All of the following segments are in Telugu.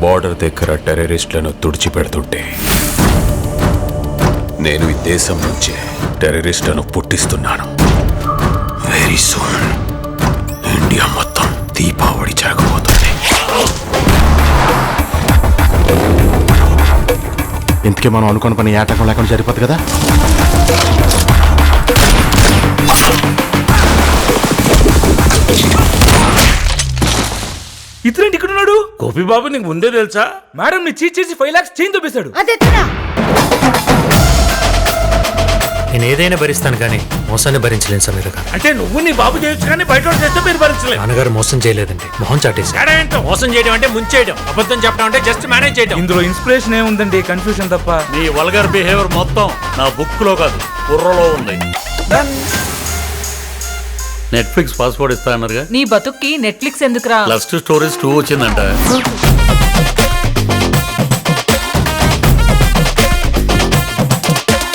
బార్డర్ దగ్గర టెర్రరిస్టులను తుడిచిపెడుతుంటే నేను ఈ దేశం నుంచే టెర్రరిస్టులను పుట్టిస్తున్నాను. వెరీ సూన్ ఇండియా మొత్తం దీపావళి జరగబోతుంది. ఇంతకీ మనం అనుకున్న పని ఏటకం లేకుండా సరిపోతుంది కదా. ఇతరేంటి ఇక్కడ ఉన్నాడు? గోపి బాబు నీకు ముందే తెలుసా? మేడం ని చీట్ చేసి 5 lakhs చేంజ్ చూపిస్తాడు. నేను ఏదైనా భరిస్తాను కానీ మోసాన్ని భరించలేను సమీర గారు. అంటే నువ్వు నీ బాబు చేయొచ్చు కానీ బయట చేస్తే మీరు భరించలేదు. నాన్నగారు మోసం చేయలేదండి, మొహం చాటేసి. మోసం చేయడం అంటే ముంచేయడం, అబద్ధం చెప్పడం అంటే జస్ట్ మేనేజ్ చేయడం. ఇందులో ఇన్స్పిరేషన్ ఏముందండి? కన్ఫ్యూషన్ తప్ప. నీ వల్గర్ బిహేవియర్ మొత్తం నా బుక్ లో కాదు బుర్రలో ఉంది. నెట్ఫ్లిక్స్ పాస్వర్డ్ ఇస్తా అన్నారుగా. నీ బతుక్కి నెట్ఫ్లిక్స్ ఎందుకురా? లస్ట్ స్టోరీస్ 2 వచ్చిందంట.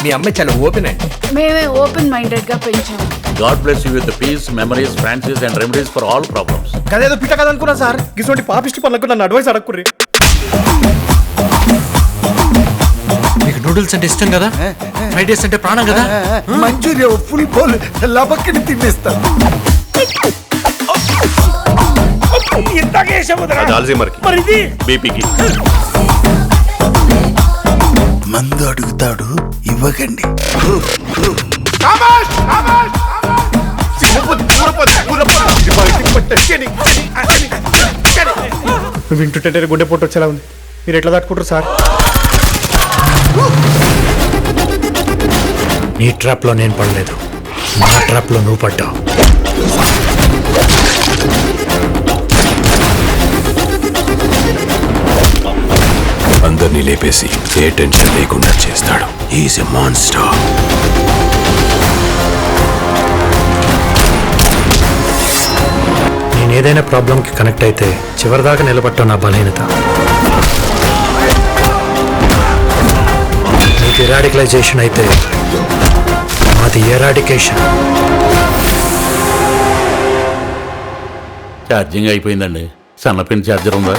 మీ అమ్మాయి చాలా ఓపెన్ అండి. మేమే ఓపెన్ మైండెడ్ గా పెంచాము. God bless you with peace, memories, Francis and remedies for all problems. కదేదో పిట్ట కదా అనుకున్నా సార్. ఇటువంటి పాపిష్టి పనులకు నన్ను అడ్వైస్ అడగకుర్రి. మీకు నూడిల్స్ అంటే ఇష్టం కదా, ఫ్రైడ్ రైస్ అంటే ప్రాణం కదా. మంచూరియా ఫుల్ బౌల్ లబక్కని తినేస్తాను. మరి ఇది బీపీకి మందు అడుగుతాడు, ఇవ్వకండి. వింటుంటే గుండె పొట్టు వచ్చేలా ఉంది. మీరు ఎట్లా తట్టుకుంటారు సార్? నీ ట్రాప్ లో నేను పడలేదు, నా ట్రాప్ లో నువ్వు పడ్డావు. అందరినీ లేపేసి ఏ టెన్షన్ లేకుండా చేస్తాడు. Is a monster. నేను ఏదైనా ప్రాబ్లంకి కనెక్ట్ అయితే చివరిదాకా నిలబట్టడం నా బలహీనత. నీకు ఎరాడికలైజేషన్ అయితే మాది ఎరాడికేషన్. ఛార్జింగ్ అయిపోయిందండి. సన్నపిన్ ఛార్జర్ ఉందా?